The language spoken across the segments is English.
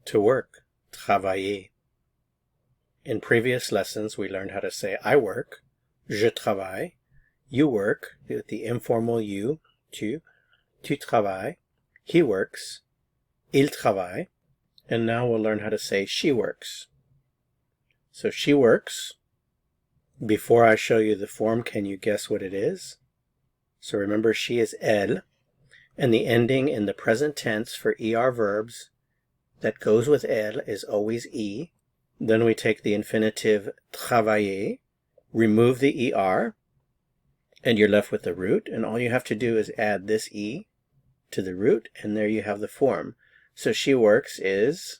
To work, travailler. In previous lessons, we learned how to say I work, je travaille. You work, with the informal you, tu travailles. He works, il travaille. And now we'll learn how to say she works. So she works. Before I show you the form, can you guess what it is? So remember, she is elle, and the ending in the present tense for ER verbs that goes with elle is always E. Then we take the infinitive travailler, remove the ER, and you're left with the root, and all you have to do is add this E to the root, and there you have the form. So she works is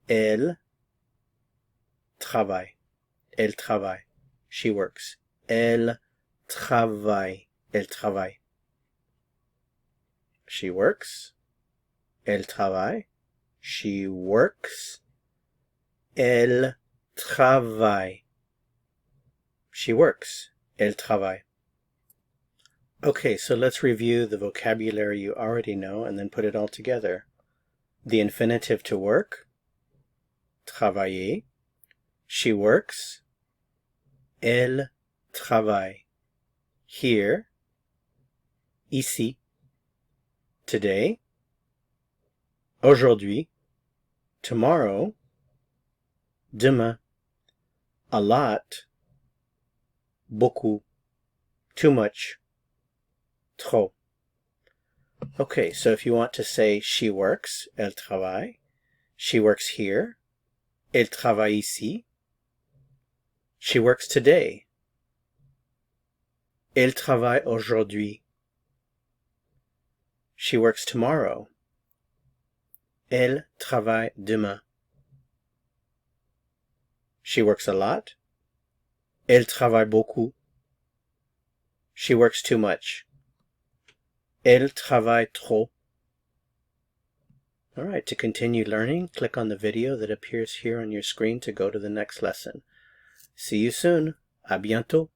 elle travaille. Elle travaille. She works. Elle travaille. Elle travaille. She works. Elle travaille. She works. Elle travaille. She works. Elle travaille. Okay, so let's review the vocabulary you already know and then put it all together. The infinitive to work, travailler. She works. Elle travaille. Here, ici. Today, aujourd'hui. Tomorrow, demain. A lot, beaucoup. Too much, trop. Okay, so if you want to say she works, elle travaille. She works here. Elle travaille ici. She works today. Elle travaille aujourd'hui. She works tomorrow. Elle travaille demain. She works a lot. Elle travaille beaucoup. She works too much. Elle travaille trop. All right, to continue learning, click on the video that appears here on your screen to go to the next lesson. See you soon. À bientôt.